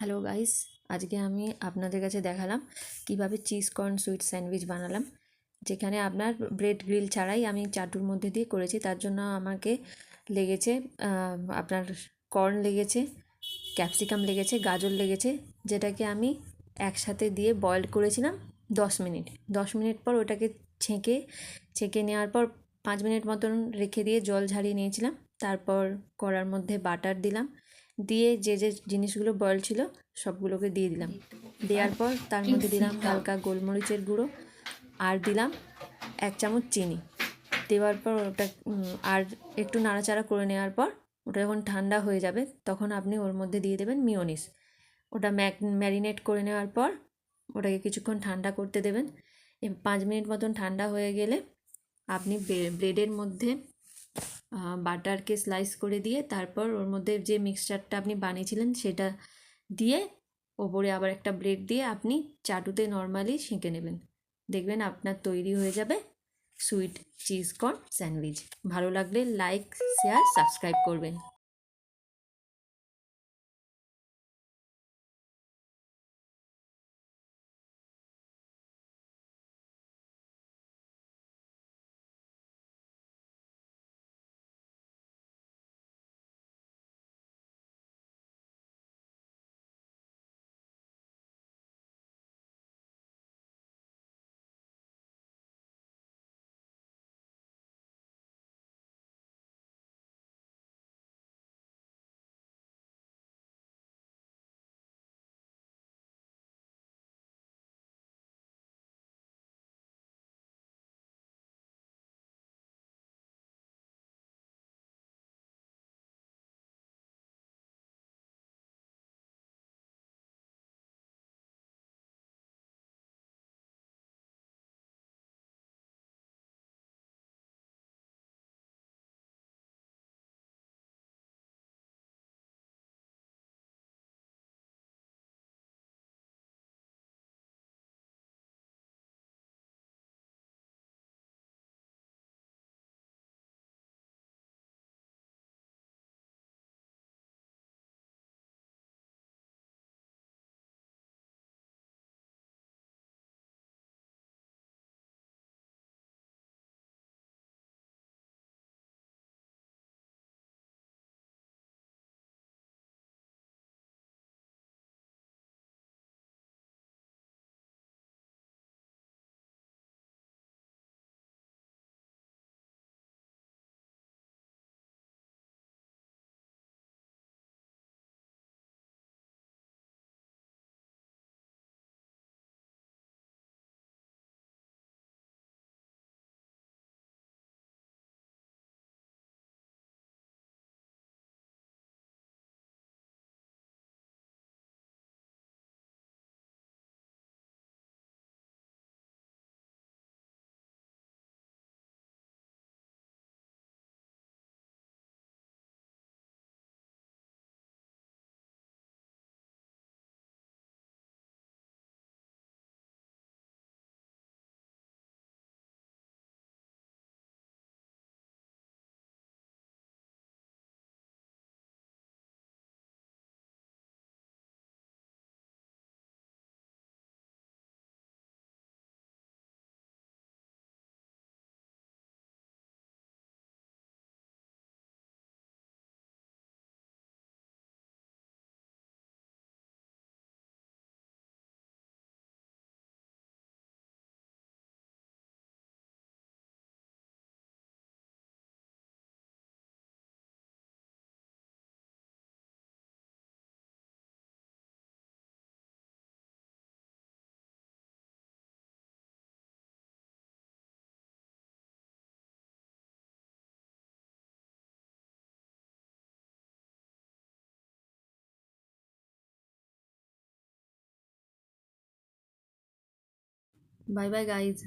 Hello guys, আজকে আমি আপনাদের কাছে দেখালাম কিভাবে চিজ কর্ন সুইট স্যান্ডউইচ বানালাম, যেখানে আপনার ব্রেড গ্রিল ছাড়াই আমি চাটুর মধ্যে দিয়ে করেছি। তার জন্য আমাকে লেগেছে আপনার কর্ন লেগেছে, ক্যাপসিকাম লেগেছে, গাজর লেগেছে, যেটাকে আমি একসাথে দিয়ে বয়েল করেছিলাম 10 মিনিট। 10 মিনিট পর ওটাকে ছেঁকে ছেঁকে নেওয়ার পর 5 মিনিট মতন রেখে দিয়ে জল ঝারিয়ে নিয়েছিলাম। তারপর কড়ার মধ্যে বাটার দিলাম, দিয়ে যে যে জিনিসগুলো বয়েল ছিল সবগুলোকে দিয়ে দিলাম। দেওয়ার পর তার মধ্যে দিলাম হালকা গোলমরিচের গুঁড়ো, আর দিলাম 1 চামচ চিনি। দেওয়ার পর ওটা আর একটু নাড়াচাড়া করে নেওয়ার পর ওটা যখন ঠান্ডা হয়ে যাবে তখন আপনি ওর মধ্যে দিয়ে দেবেন মিয়োনিস। ওটা ম্যারিনেট করে নেওয়ার পর ওটাকে কিছুক্ষণ ঠান্ডা করতে দেবেন। 5 মিনিট মতন ঠান্ডা হয়ে গেলে আপনি ব্রেডের মধ্যে বাটারকে স্লাইস করে দিয়ে তারপর ওর মধ্যে যে মিক্সচারটা আপনি বানিয়েছিলেন সেটা দিয়ে ওপরে আবার একটা ব্রেড দিয়ে আপনি চাটুতে নর্মালি সেঁকে নেবেন। দেখবেন আপনার তৈরি হয়ে যাবে সুইট চিজ কর্ন স্যান্ডউইচ। ভালো লাগলে লাইক, শেয়ার, সাবস্ক্রাইব করবেন। Bye bye guys.